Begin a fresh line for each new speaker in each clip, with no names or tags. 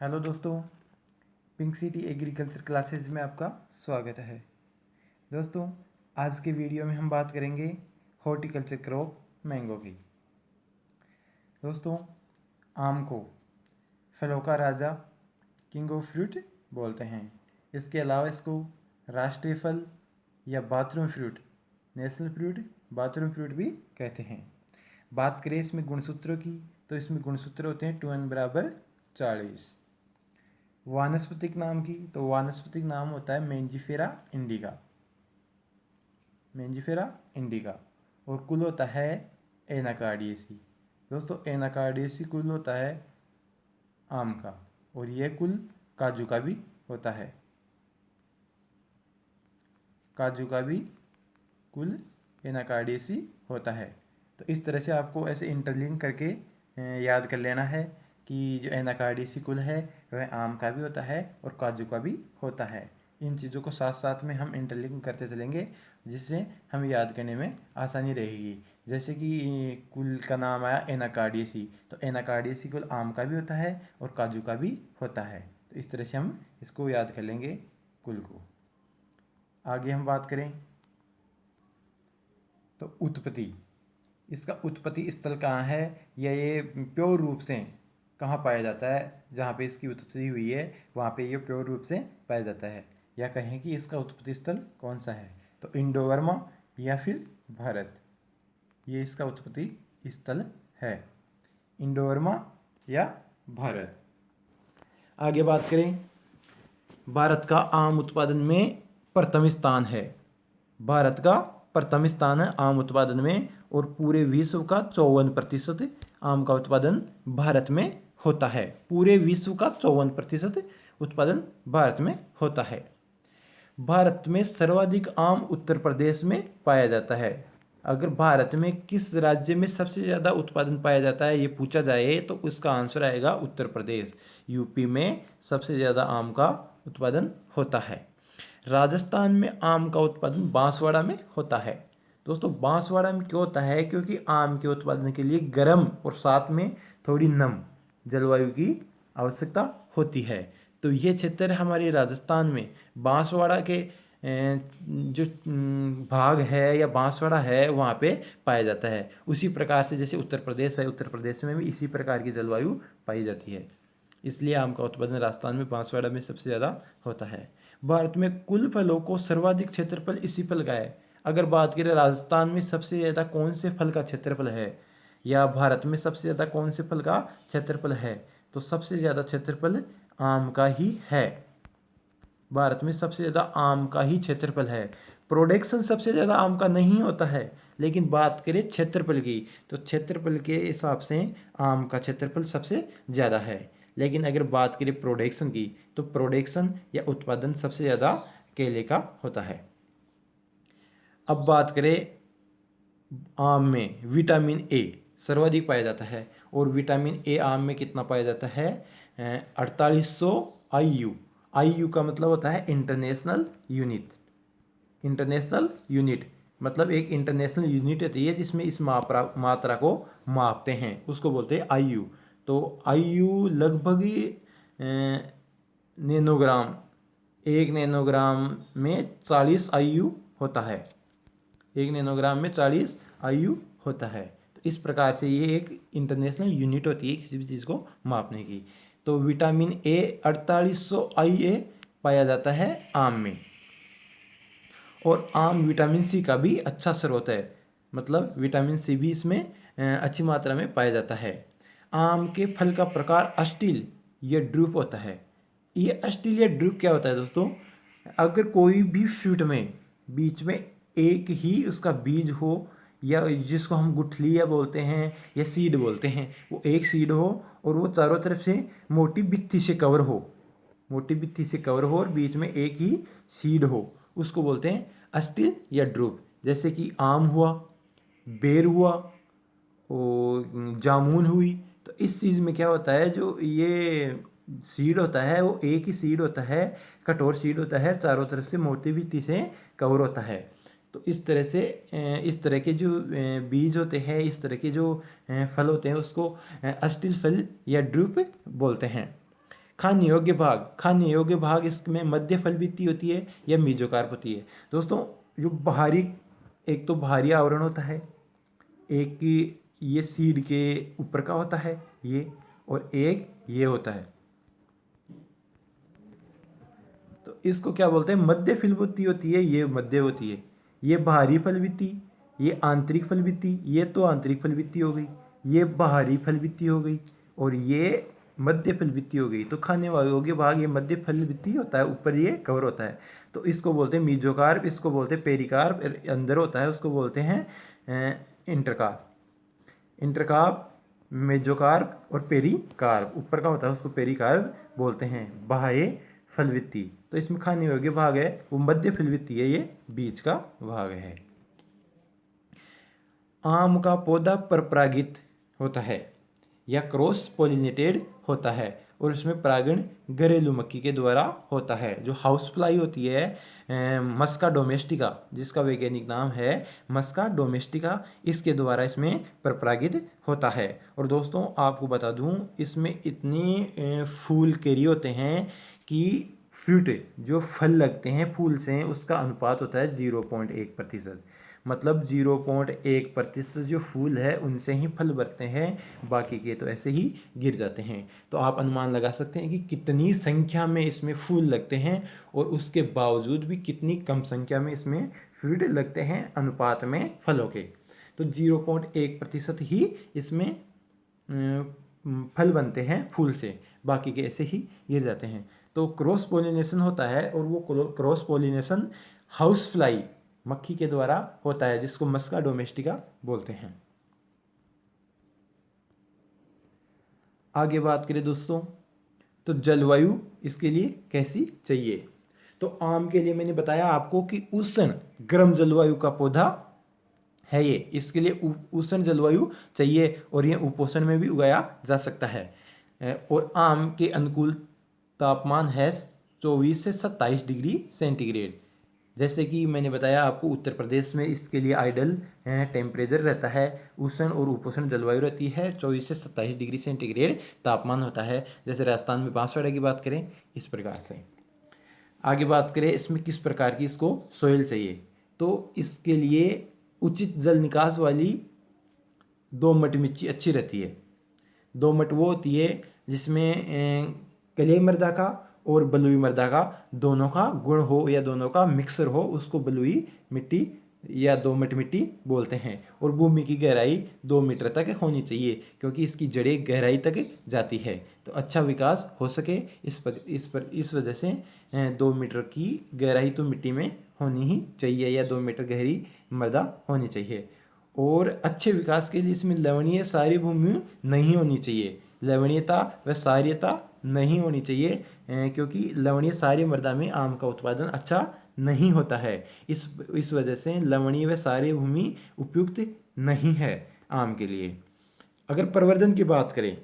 Hello दोस्तों, pink city agriculture classes में आपका स्वागत है। दोस्तों, आज के वीडियो में हम बात करेंगे हॉर्टिकल्चर क्रॉप मैंगो की। दोस्तों, आम को फलों का राजा, किंग ऑफ फ्रूट बोलते हैं। इसके अलावा इसको राष्ट्रीय फल या bathroom fruit, national fruit, bathroom fruit भी कहते हैं। बात करें इसमें गुणसूत्रों की, तो इसमें गुणसूत्र होते हैं 2n बराबर 40। वानस्पतिक नाम की, तो वानस्पतिक नाम होता है मेंजिफेरा इंडिका, मेंजिफेरा इंडिका। और कुल होता है एनाकार्डियेसी। दोस्तों, एनाकार्डियेसी कुल होता है आम का, और यह कुल काजू का भी होता है। काजू का भी कुल एनाकार्डियेसी होता है। तो इस तरह से आपको ऐसे इंटरलिंक करके याद कर लेना है कि जो एनाकार्डियेसी कुल है वह आम का भी होता है और काजू का भी होता है। इन चीज़ों को साथ साथ में हम इंटरलिंक करते चलेंगे, जिससे हम याद करने में आसानी रहेगी। जैसे कि कुल का नाम आया एनाकार्डियेसी, तो एनाकार्डियेसी कुल आम का भी होता है और काजू का भी होता है। तो इस तरह से हम इसको याद कर लेंगे कुल को। आगे हम बात करें तो उत्पत्ति, इसका उत्पत्ति स्थल कहाँ है या ये प्योर रूप से कहाँ पाया जाता है। जहाँ पे इसकी उत्पत्ति हुई है वहाँ पे ये प्योर रूप से पाया जाता है, या कहें कि इसका उत्पत्ति स्थल कौन सा है, तो इंडो बर्मा या फिर भारत, ये इसका उत्पत्ति स्थल है, इंडो बर्मा या भारत। आगे बात करें, भारत का आम उत्पादन में प्रथम स्थान है। भारत का प्रथम स्थान है आम उत्पादन में, और पूरे विश्व का 54% आम का उत्पादन भारत में होता है। पूरे विश्व का 54% उत्पादन भारत में होता है। भारत में सर्वाधिक आम उत्तर प्रदेश में पाया जाता है। अगर भारत में किस राज्य में सबसे ज़्यादा उत्पादन पाया जाता है ये पूछा जाए तो उसका आंसर आएगा उत्तर प्रदेश। यूपी में सबसे ज़्यादा आम का उत्पादन होता है। राजस्थान में आम का उत्पादन बांसवाड़ा में होता है। दोस्तों, बांसवाड़ा में क्यों होता है? क्योंकि आम के उत्पादन के लिए गर्म और साथ में थोड़ी नम जलवायु की आवश्यकता होती है। तो ये क्षेत्र हमारे राजस्थान में बांसवाड़ा के जो भाग है या बांसवाड़ा है वहाँ पे पाया जाता है। उसी प्रकार से जैसे उत्तर प्रदेश है, उत्तर प्रदेश में भी इसी प्रकार की जलवायु पाई जाती है, इसलिए आम का उत्पादन राजस्थान में बांसवाड़ा में सबसे ज़्यादा होता है। भारत में कुल फलों को सर्वाधिक क्षेत्रफल इसी फल का है। अगर बात करें राजस्थान में सबसे ज़्यादा कौन से फल का क्षेत्रफल है, या भारत में सबसे ज़्यादा कौन से फल का क्षेत्रफल है, तो सबसे ज़्यादा क्षेत्रफल आम का ही है। भारत में सबसे ज़्यादा आम का ही क्षेत्रफल है। प्रोडक्शन सबसे ज़्यादा आम का नहीं होता है, लेकिन बात करें क्षेत्रफल की तो क्षेत्रफल के हिसाब से आम का क्षेत्रफल सबसे ज़्यादा है। लेकिन अगर बात करें प्रोडक्शन की तो प्रोडक्शन या उत्पादन सबसे ज़्यादा केले का होता है। अब बात करें आम में विटामिन ए सर्वाधिक पाया जाता है, और विटामिन ए आम में कितना पाया जाता है? 4800 IU। IU का मतलब होता है इंटरनेशनल यूनिट। इंटरनेशनल यूनिट मतलब एक इंटरनेशनल यूनिट होती है जिसमें इस मात्रा को मापते हैं, उसको बोलते हैं IU। तो IU लगभग नैनोग्राम, 1 नैनोग्राम में 40 IU होता है। 1 नैनोग्राम में 40 IU होता है। तो इस प्रकार से ये एक इंटरनेशनल यूनिट होती है किसी भी चीज़ को मापने की। तो विटामिन ए 4800 IA पाया जाता है आम में। और आम विटामिन सी का भी अच्छा स्रोत है, मतलब विटामिन सी भी इसमें अच्छी मात्रा में पाया जाता है। आम के फल का प्रकार अस्टिल या ड्रूप होता है। ये अस्टिल या ड्रूप क्या होता है दोस्तों? अगर कोई भी फ्रूट में बीच में एक ही उसका बीज हो, या जिसको हम गुठलिया बोलते हैं या सीड बोलते हैं, वो एक सीड हो और वो चारों तरफ से मोटी बित्ती से कवर हो, मोटी बित्ती से कवर हो और बीच में एक ही सीड हो, उसको बोलते हैं अस्टिल या ड्रूप। जैसे कि आम हुआ, बेर हुआ और जामुन हुई। तो इस चीज़ में क्या होता है, जो ये सीड होता है वो एक ही सीड होता है, कठोर सीड होता है, चारों तरफ से मोटी बित्ती से कवर होता है। तो इस तरह से इस तरह के जो बीज होते हैं, इस तरह के जो फल होते हैं उसको अस्टिल फल या ड्रूप बोलते हैं। खाने योग्य भाग इसमें मध्य फल भित्ति होती है या मीजोकार्प होती है। दोस्तों जो बाहरी, एक तो बाहरी आवरण होता है, एक ये सीड के ऊपर का होता है ये, और एक ये होता है। तो इसको क्या बोलते हैं, मध्य फलवृत्ति होती है, ये मध्य होती है। ये बाहरी फलवृत्ति, ये आंतरिक फलवृत्ति, ये तो आंतरिक फलवृत्ति हो गई, ये बाहरी फलवृत्ति हो गई, और ये मध्य फलवृत्ति हो गई। तो खाने योग्य भाग ये मध्य फलवृत्ति होता है, ऊपर ये कवर होता है। तो इसको बोलते हैं मीजोकार्प, इसको बोलते हैं पेरिकार्प, अंदर होता है उसको बोलते हैं इंटरकार्प। इंटरकार्प, मेजोकार्प और पेरिकार्प, ऊपर का होता है उसको पेरिकार्प बोलते हैं। बाह्य फलवृत्ति, तो इसमें खाने योग्य भाग है वो मध्य फलवृत्ति है, ये बीच का भाग है। आम का पौधा परपरागित होता है या क्रॉस पोलिनेटेड होता है, और उसमें परागण घरेलू मक्खी के द्वारा होता है। जो हाउस फ्लाई होती है मस्का डोमेस्टिका, जिसका वैज्ञानिक नाम है मस्का डोमेस्टिका, इसके द्वारा इसमें परपरागित होता है। और दोस्तों आपको बता दूं, इसमें इतनी फूल कैरी होते हैं कि फ्रूट जो फल लगते हैं फूल से, उसका अनुपात होता है 0.1%। मतलब 0.1% जो फूल है उनसे ही फल बनते हैं, बाकी के तो ऐसे ही गिर जाते हैं। तो आप अनुमान लगा सकते हैं कि कितनी संख्या में इसमें फूल लगते हैं, और उसके बावजूद भी कितनी कम संख्या में इसमें फ्रूट लगते हैं अनुपात में फलों के। तो 0.1% ही इसमें फल बनते हैं फूल से, बाकी के ऐसे ही गिर जाते हैं। तो क्रॉस पोलिनेशन होता है, और वो क्रॉस पोलिनेशन हाउस फ्लाई मक्खी के द्वारा होता है, जिसको मस्का डोमेस्टिका बोलते हैं। आगे बात करें दोस्तों, तो जलवायु इसके लिए कैसी चाहिए। तो आम के लिए मैंने बताया आपको कि उष्ण गर्म जलवायु का पौधा है ये, इसके लिए उष्ण जलवायु चाहिए, और ये उपोष्ण में भी उगाया जा सकता है। और आम के अनुकूल तापमान है 24 से 27 डिग्री सेंटीग्रेड। जैसे कि मैंने बताया आपको, उत्तर प्रदेश में इसके लिए आइडल टेम्परेचर रहता है, उष्ण और उपोष्ण जलवायु रहती है, 24 से 27 डिग्री सेंटीग्रेड तापमान होता है। जैसे राजस्थान में बांसवाड़ा की बात करें इस प्रकार से। आगे बात करें इसमें किस प्रकार की इसको सोइल चाहिए, तो इसके लिए उचित जल निकास वाली दोमट मिट्टी अच्छी रहती है। दोमट वो होती है जिसमें कलियाई मृदा का और बलुई मृदा का दोनों का गुण हो, या दोनों का मिक्सर हो, उसको बलुई मिट्टी या दोमट मिट्टी बोलते हैं। और भूमि की गहराई 2 मीटर तक होनी चाहिए, क्योंकि इसकी जड़ें गहराई तक जाती है, तो अच्छा विकास हो सके इस वजह से 2 मीटर की गहराई तो मिट्टी में होनी ही चाहिए, या 2 मीटर गहरी मृदा होनी चाहिए। और अच्छे विकास के लिए इसमें लवणीय सारी भूमि नहीं होनी चाहिए, लवणीयता व सारीयता नहीं होनी चाहिए, क्योंकि लवणीय सारी मृदा में आम का उत्पादन अच्छा नहीं होता है। इस वजह से लवणीय व सारी भूमि उपयुक्त नहीं है आम के लिए। अगर प्रवर्धन की बात करें,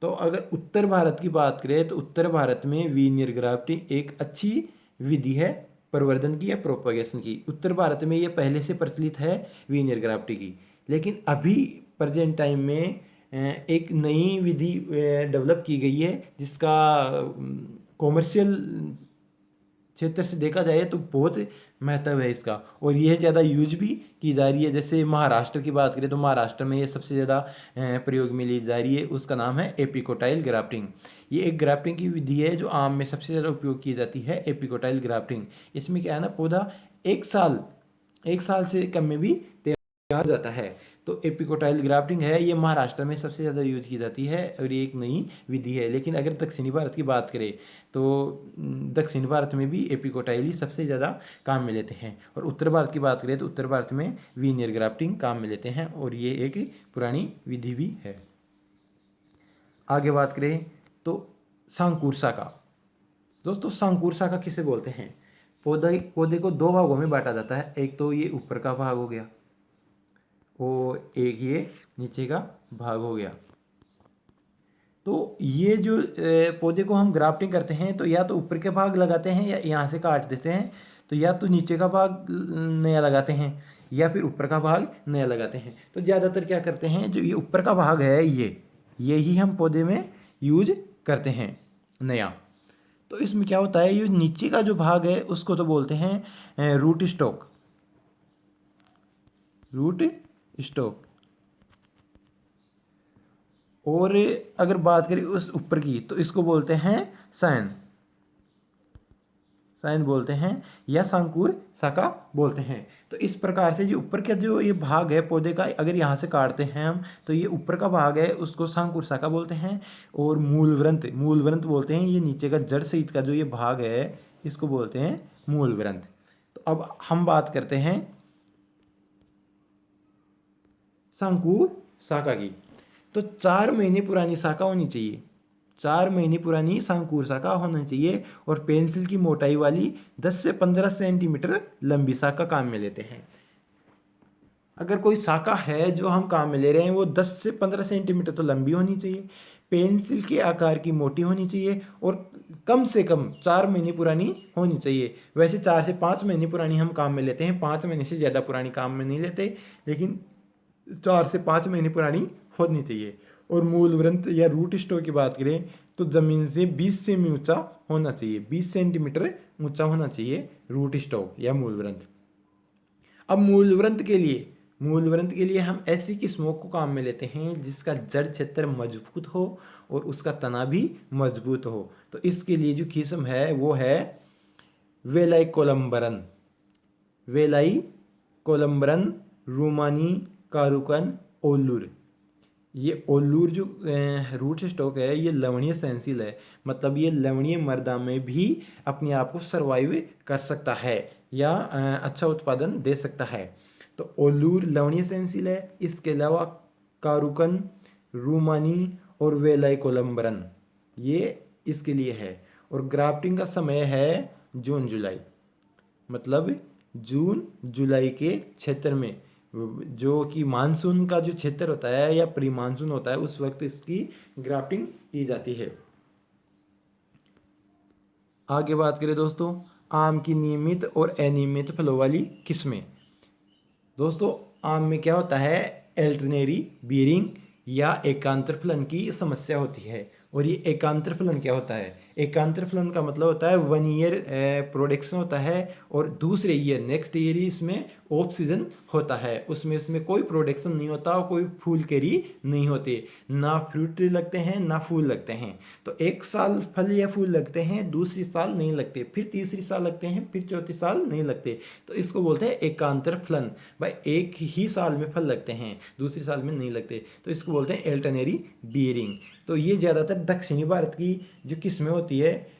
तो अगर उत्तर भारत की बात करें, तो उत्तर भारत में वीनियर ग्राफ्टिंग एक अच्छी विधि है प्रवर्धन की या प्रोपगेशन की। उत्तर भारत में ये पहले से प्रचलित है वीनियर ग्राफ्टिंग की, लेकिन अभी प्रेजेंट टाइम में एक नई विधि डेवलप की गई है, जिसका कॉमर्शियल क्षेत्र से देखा जाए तो बहुत महत्व है इसका, और यह ज़्यादा यूज भी की जा रही है। जैसे महाराष्ट्र की बात करें, तो महाराष्ट्र में ये सबसे ज़्यादा प्रयोग में ली जा रही है, उसका नाम है एपिकोटाइल ग्राफ्टिंग। ये एक ग्राफ्टिंग की विधि है जो आम में सबसे ज़्यादा उपयोग की जाती है, एपिकोटाइल ग्राफ्टिंग। इसमें क्या है ना, पौधा एक साल से कम में भी तैयार हो जाता है। तो एपिकोटाइल ग्राफ्टिंग है, ये महाराष्ट्र में सबसे ज़्यादा यूज की जाती है, और ये एक नई विधि है। लेकिन अगर दक्षिणी भारत की बात करें, तो दक्षिण भारत में भी एपिकोटाइल ही सबसे ज़्यादा काम में लेते हैं, और उत्तर भारत की बात करें तो उत्तर भारत में वीनियर ग्राफ्टिंग काम में लेते हैं, और ये एक पुरानी विधि भी है। आगे बात करें तो सांकुर्सा का। दोस्तों सांकुर्सा का किसे बोलते हैं, पौधे को 2 भागों में बांटा जाता है। एक तो ये ऊपर का भाग हो गया, और एक ये नीचे का भाग हो गया। तो ये जो पौधे को हम ग्राफ्टिंग करते हैं, तो या तो ऊपर के भाग लगाते हैं या यहाँ से काट देते हैं, तो या तो नीचे का भाग नया लगाते हैं या फिर ऊपर का भाग नया लगाते हैं। तो ज़्यादातर क्या करते हैं, जो ये ऊपर का भाग है ये ही हम पौधे में यूज करते हैं। नया। तो इसमें क्या होता है, ये नीचे का जो भाग है उसको तो बोलते हैं रूट स्टॉक, रूट स्टॉक। और अगर बात करें उस ऊपर की तो इसको बोलते हैं सायन, सायन बोलते हैं या संकुर शाखा बोलते हैं। तो इस प्रकार से जो ऊपर का जो ये भाग है पौधे का, अगर यहाँ से काटते हैं हम तो ये ऊपर का भाग है उसको संकुर शाखा बोलते हैं। और मूलव्रंत, मूलव्रंत बोलते हैं ये नीचे का जड़ सहित का जो ये भाग है इसको बोलते हैं मूलव्रंत। तो अब हम बात करते हैं शंकुर शाखा की। तो 4 महीने पुरानी शाखा होनी चाहिए, 4 महीने पुरानी शंकुर शाखा होनी चाहिए। और पेंसिल की मोटाई वाली 10 से 15 सेंटीमीटर लंबी शाखा काम में लेते हैं। अगर कोई शाखा है जो हम काम में ले रहे हैं वो 10 से 15 सेंटीमीटर तो लंबी होनी चाहिए, पेंसिल के आकार की मोटी होनी चाहिए और कम से कम 4 महीने पुरानी होनी चाहिए। वैसे 4 से 5 महीने पुरानी हम काम में लेते हैं, 5 महीने से ज़्यादा पुरानी काम में नहीं लेते, लेकिन 4 से 5 महीने पुरानी होनी चाहिए। और मूल व्रंत या रूट स्टॉक की बात करें तो ज़मीन से 20 सेमी ऊंचा होना चाहिए, 20 सेंटीमीटर ऊंचा होना चाहिए रूट स्टॉक या मूल व्रंत। अब मूल व्रंत के लिए, मूल व्रंत के लिए हम ऐसी किस्मों को काम में लेते हैं जिसका जड़ क्षेत्र मजबूत हो और उसका तना भी मजबूत हो। तो इसके लिए जो किस्म है वो है वेलाई कोलम्बरन, वेलाई कोलम्बरन, रूमानी, कारुकन, ओल्लूर। ये ओल्लूर जो रूट स्टॉक है ये लवणीय सेंसिल है, मतलब ये लवणीय मृदा में भी अपने आप को सर्वाइव कर सकता है या अच्छा उत्पादन दे सकता है। तो ओल्लूर लवणीय सेंसिल है। इसके अलावा कारुकन, रूमानी और वेलाई कोलम्बरन ये इसके लिए है। और ग्राफ्टिंग का समय है जून जुलाई, मतलब जून जुलाई के क्षेत्र में, जो कि मानसून का जो क्षेत्र होता है या प्री मानसून होता है उस वक्त इसकी ग्राफ्टिंग की जाती है। आगे बात करें दोस्तों आम की नियमित और अनियमित फलों वाली किस्में। दोस्तों आम में क्या होता है, एल्टरनेरी बीयरिंग या एकांतर फलन की समस्या होती है। और ये एकांतर फलन क्या होता है, एकांतर फलन का मतलब होता है 1 ईयर प्रोडक्शन होता है और दूसरे ईयर नेक्स्ट ईयर ही इसमें ऑफ सीजन होता है, उसमें कोई प्रोडक्शन नहीं होता और कोई फूल कैरी नहीं होते, ना फ्रूट लगते हैं ना फूल लगते हैं। तो एक साल फल या फूल लगते हैं, दूसरी साल नहीं लगते, फिर तीसरी साल लगते हैं, फिर चौथी साल नहीं लगते। तो इसको बोलते हैं एकांतर फलन। भाई एक ही साल में फल लगते हैं, दूसरी साल में नहीं लगते, तो इसको बोलते हैं एल्टरनेरी बीयरिंग। तो ये ज़्यादातर दक्षिणी भारत की जो किस्में होती है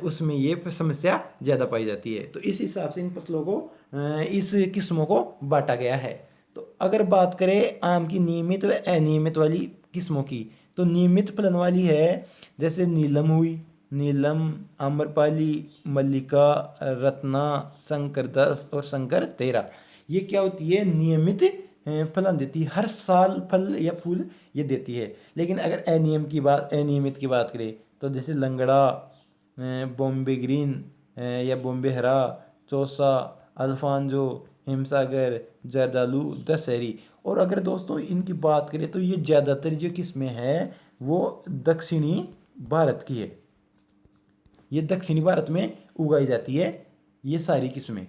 उसमें ये समस्या ज़्यादा पाई जाती है। तो इस हिसाब से इन फसलों को इस किस्मों को बांटा गया है। तो अगर बात करें आम की नियमित व अनियमित वाली किस्मों की, तो नियमित फलन वाली है जैसे नीलम हुई, नीलम, आम्रपाली, मल्लिका, रत्ना, शंकर 10 और शंकर 13। ये क्या होती है, नियमित फलन देती है, हर साल फल या फूल ये देती है। लेकिन अगर अनियमित की बात करें तो जैसे लंगड़ा, बॉम्बे ग्रीन या बॉम्बे हरा, चौसा, अल्फांजो, हिमसागर, जर्दालू, दशहरी। और अगर दोस्तों इनकी बात करें तो ये ज़्यादातर जो किस्में हैं वो दक्षिणी भारत की है, ये दक्षिणी भारत में उगाई जाती है ये सारी किस्में।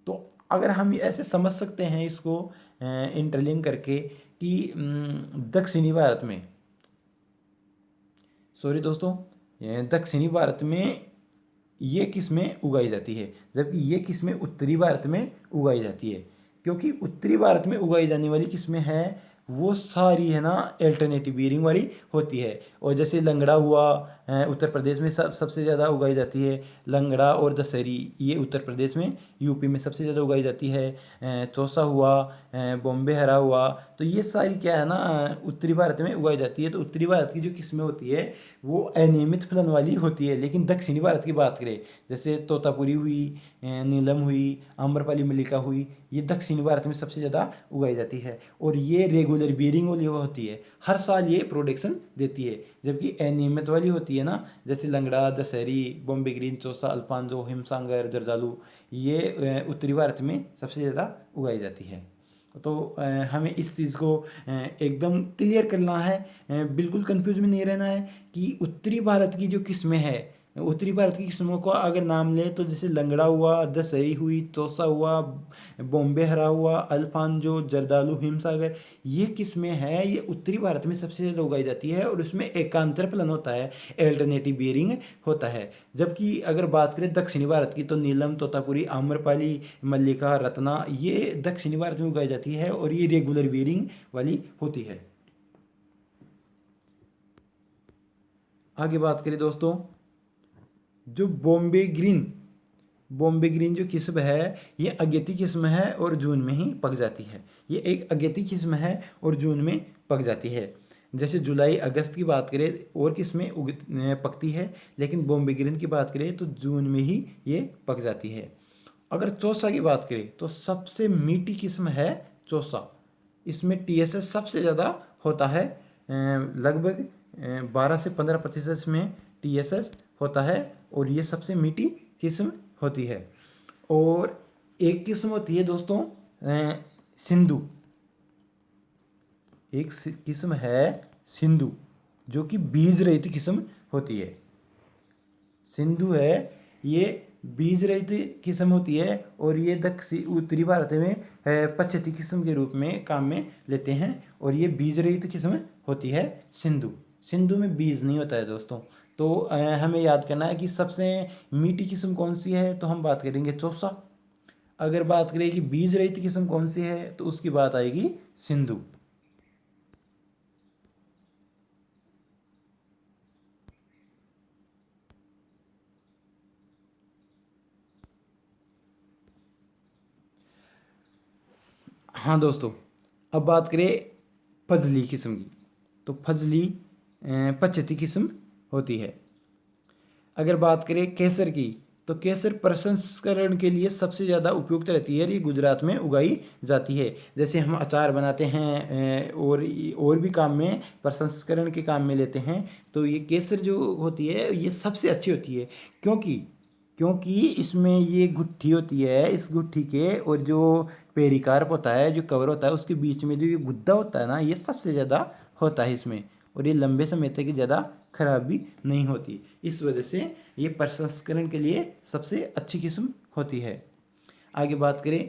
तो अगर हम ऐसे समझ सकते हैं इसको इंटरलिंक करके कि दक्षिणी भारत में, सॉरी दोस्तों, दक्षिणी भारत में ये किस्में उगाई जाती है जबकि ये किस्में उत्तरी भारत में उगाई जाती है। क्योंकि उत्तरी भारत में उगाई जाने वाली किस्में हैं वो सारी है ना अल्टरनेटिव बियरिंग वाली होती है। और जैसे लंगड़ा हुआ उत्तर प्रदेश में सबसे ज़्यादा उगाई जाती है, लंगड़ा और दशहरी ये उत्तर प्रदेश में यूपी में सबसे ज़्यादा उगाई जाती है, चौसा हुआ, बॉम्बे हरा हुआ, तो ये सारी क्या है ना उत्तरी भारत में उगाई जाती है। तो उत्तरी भारत की जो किस्में होती है वो अनियमित फलन वाली होती है। लेकिन दक्षिणी भारत की बात करें जैसे तोतापुरी हुई, नीलम हुई, आम्रपाली मल्लिका हुई, ये दक्षिणी भारत में सबसे ज़्यादा उगाई जाती है और ये रेगुलर बियरिंग वाली होती है, हर साल ये प्रोडक्शन देती है। जबकि अनियमित वाली होती है ना जैसे लंगड़ा, दशहरी, बॉम्बे ग्रीन, चौसा, अल्फांजो, हिमसागर, जर्दालू, ये उत्तरी भारत में सबसे ज़्यादा उगाई जाती है। तो हमें इस चीज़ को एकदम क्लियर करना है, बिल्कुल कंफ्यूज में नहीं रहना है कि उत्तरी भारत की जो किस्में हैं, उत्तरी भारत की किस्मों को अगर नाम लें तो जैसे लंगड़ा हुआ, दशहरी हुई, चौसा हुआ, बॉम्बे हरा हुआ, अल्फांजो, जर्दालू, हिमसागर, ये किस्में हैं, ये उत्तरी भारत में सबसे ज़्यादा उगाई जाती है और उसमें एकांतर फलन होता है, अल्टरनेटिव बियरिंग होता है। जबकि अगर बात करें दक्षिणी भारत की तो नीलम, तोतापुरी, आम्रपाली, मल्लिका, रत्ना, ये दक्षिणी भारत में उगाई जाती है और ये रेगुलर बियरिंग वाली होती है। आगे बात करें दोस्तों, जो बॉम्बे ग्रीन जो किस्म है, ये अगेती किस्म है और जून में ही पक जाती है। ये एक अगेती किस्म है और जून में पक जाती है। जैसे जुलाई अगस्त की बात करें और किस्में पकती है, लेकिन बॉम्बे ग्रीन की बात करें तो जून में ही ये पक जाती है। अगर चौसा की बात करें तो सबसे मीठी किस्म है चौसा। इसमें TSS सबसे ज़्यादा होता है, लगभग 12 से 15% इसमें TSS होता है और ये सबसे मीठी किस्म होती है। और एक किस्म होती है दोस्तों सिंधु, एक किस्म है सिंधु जो कि बीज रहित किस्म होती है। सिंधु है, ये बीज रहित किस्म होती है और ये उत्तरी भारत में पछती किस्म के रूप में काम में लेते हैं और ये बीज रहित किस्म होती है सिंधु। सिंधु में बीज नहीं होता है दोस्तों। तो हमें याद करना है कि सबसे मीठी किस्म कौन सी है, तो हम बात करेंगे चौसा। अगर बात करें कि बीज रहित किस्म कौन सी है तो उसकी बात आएगी सिंधु। हाँ दोस्तों, अब बात करें फजली किस्म की, तो फजली पछती किस्म होती है। अगर बात करें केसर की, तो केसर प्रसंस्करण के लिए सबसे ज़्यादा उपयुक्त रहती है, ये गुजरात में उगाई जाती है। जैसे हम अचार बनाते हैं और भी काम में, प्रसंस्करण के काम में लेते हैं, तो ये केसर जो होती है ये सबसे अच्छी होती है। क्योंकि क्योंकि इसमें ये गुट्ठी होती है, इस गुट्ठी के और जो पेरिकार्प होता है, जो कवर होता है, उसके बीच में जो ये गुद्दा होता है ना, ये सबसे ज़्यादा होता है इसमें, और ये लंबे समय तक ज़्यादा खराब भी नहीं होती। इस वजह से ये प्रसंस्करण के लिए सबसे अच्छी किस्म होती है। आगे बात करें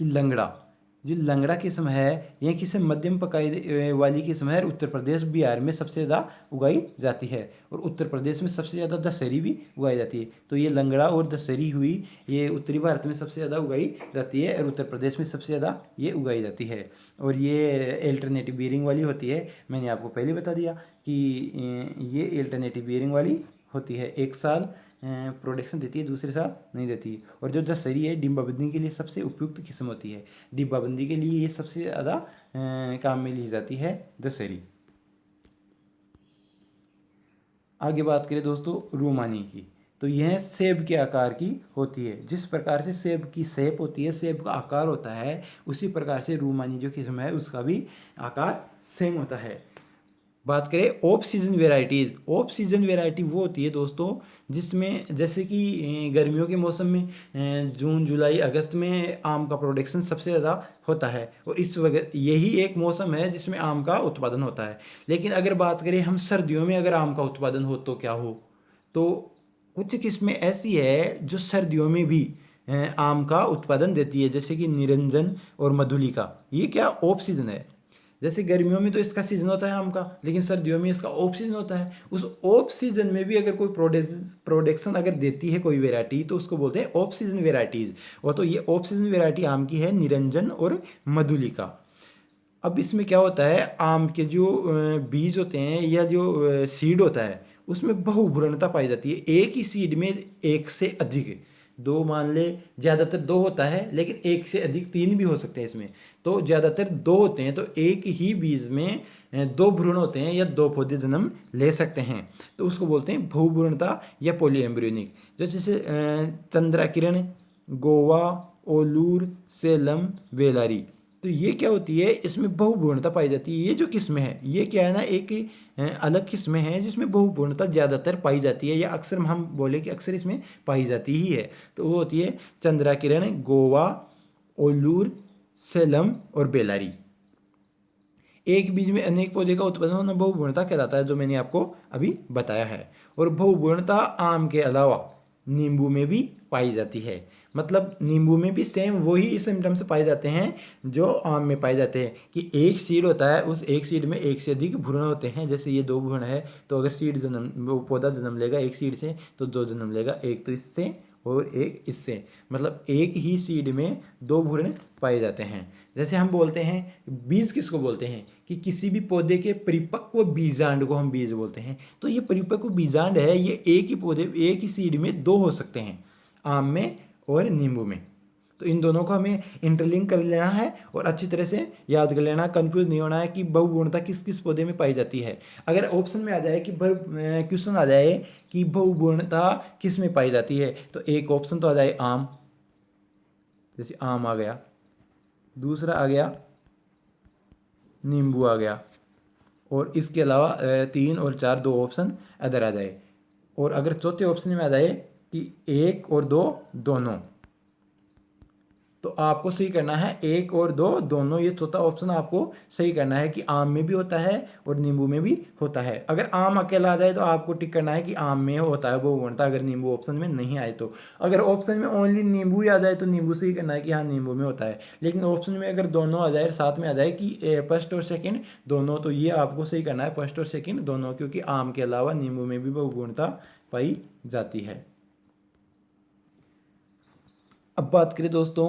कि लंगड़ा, जो लंगड़ा किस्म है, यह किस्म मध्यम पकाई वाली किस्म है, उत्तर प्रदेश बिहार में सबसे ज़्यादा उगाई जाती है और उत्तर प्रदेश में सबसे ज़्यादा दशहरी भी उगाई जाती है। तो ये लंगड़ा और दशहरी हुई, ये उत्तरी भारत में सबसे ज़्यादा उगाई जाती है और उत्तर प्रदेश में सबसे ज़्यादा ये उगाई जाती है और ये अल्टरनेटिव बियरिंग वाली होती है। मैंने आपको पहले बता दिया कि ये अल्टरनेटिव बियरिंग वाली होती है, एक साल प्रोडक्शन देती है, दूसरे साल नहीं देती। और जो दशहरी है, डिब्बाबंदी के लिए सबसे उपयुक्त किस्म होती है। डिब्बाबंदी के लिए ये सबसे ज़्यादा काम में ली जाती है दशहरी। आगे बात करें दोस्तों रूमानी की, तो यह सेब के आकार की होती है। जिस प्रकार से सेब की शेप होती है, सेब का आकार होता है, उसी प्रकार से रूमानी जो किस्म है उसका भी आकार सेम होता है। बात करें off season varieties, off season variety वो होती है दोस्तों जिसमें, जैसे कि गर्मियों के मौसम में जून जुलाई अगस्त में आम का प्रोडक्शन सबसे ज़्यादा होता है और इस वजह यही एक मौसम है जिसमें आम का उत्पादन होता है। लेकिन अगर बात करें हम सर्दियों में अगर आम का उत्पादन हो तो क्या हो, तो कुछ किस्में ऐसी है जो सर्दियों में भी आम का उत्पादन देती है, जैसे कि निरंजन और मधुलिका। ये क्या ऑफ सीजन है। जैसे गर्मियों में तो इसका सीजन होता है आम का, लेकिन सर्दियों में इसका ऑफ सीजन होता है। उस ऑफ सीजन में भी अगर कोई प्रोडक्शन अगर देती है कोई वेराइटी, तो उसको बोलते हैं ऑफ सीजन वेराइटीज़। और तो ये ऑफ सीजन वेराइटी आम की है निरंजन और मधुलिका। अब इसमें क्या होता है, आम के जो बीज होते हैं या जो सीड होता है, उसमें बहुभुरणता पाई जाती है। एक ही सीड में एक से अधिक, दो मान ले, ज़्यादातर दो होता है, लेकिन एक से अधिक तीन भी हो सकते हैं इसमें। तो ज़्यादातर दो होते हैं, तो एक ही बीज में दो भ्रूण होते हैं या दो पौधे जन्म ले सकते हैं, तो उसको बोलते हैं बहुभ्रूणता या पॉलीएम्ब्रियोनिक। जैसे चंद्रा किरण, गोवा, ओलूर, सेलम, वेलारी, तो ये क्या होती है, इसमें बहुभ्रूणता पाई जाती है। ये जो किस्में हैं, ये क्या है ना, एक अलग किस्में हैं जिसमें बहुभ्रूणता ज़्यादातर पाई जाती है, या अक्सर हम बोले कि अक्सर इसमें पाई जाती ही है। तो वो होती है चंद्रा किरण, गोवा, ओलूर, सेलम और बेलारी। एक बीज में अनेक पौधे का उत्पादन होना बहुभुर्णता कहलाता है, जो मैंने आपको अभी बताया है। और बहुभुर्णता आम के अलावा नींबू में भी पाई जाती है। मतलब नींबू में भी सेम वही सिम्टम्स पाए जाते हैं जो आम में पाए जाते हैं, कि एक सीड होता है, उस एक सीड में एक से अधिक भ्रूण होते हैं। जैसे ये 2 भ्रूण है, तो अगर सीड वो पौधा जन्म लेगा एक सीड से, तो 2 जन्म लेगा, एक तो इससे और एक इससे। मतलब एक ही सीड में 2 भ्रूण पाए जाते हैं। जैसे हम बोलते हैं बीज किसको बोलते हैं, कि किसी भी पौधे के परिपक्व बीजांड को हम बीज बोलते हैं। तो ये परिपक्व बीजांड है, ये एक ही पौधे एक ही सीड में 2 हो सकते हैं, आम में और नींबू में। तो इन दोनों को हमें इंटरलिंक कर लेना है और अच्छी तरह से याद कर लेना, कंफ्यूज नहीं होना है कि बहुगुणता किस किस पौधे में पाई जाती है। अगर ऑप्शन में आ जाए कि क्वेश्चन आ जाए कि बहुगुणता किस में पाई जाती है, तो एक ऑप्शन तो आ जाए आम, जैसे आम आ गया, दूसरा आ गया नींबू आ गया, और इसके अलावा 3 और 4 2 ऑप्शन अदर आ जाए। और अगर चौथे ऑप्शन में आ जाए कि 1 और 2 दोनों, तो आपको सही करना है 1 और 2 दोनों। ये चौथा ऑप्शन आपको सही करना है कि आम में भी होता है और नींबू में भी होता है। अगर आम अकेला आ जाए तो आपको टिक करना है कि आम में होता है बहुगुणता, अगर नींबू ऑप्शन में नहीं आए तो। अगर ऑप्शन में ओनली नींबू ही आ जाए तो नींबू से ही करना है कि हाँ नींबू में होता है। लेकिन ऑप्शन में अगर दोनों आ जाए, साथ में आ जाए कि फर्स्ट और सेकेंड दोनों, तो ये आपको सही करना है फर्स्ट और सेकेंड दोनों, क्योंकि आम के अलावा नींबू में भी बहुगुणता पाई जाती है। अब बात करें दोस्तों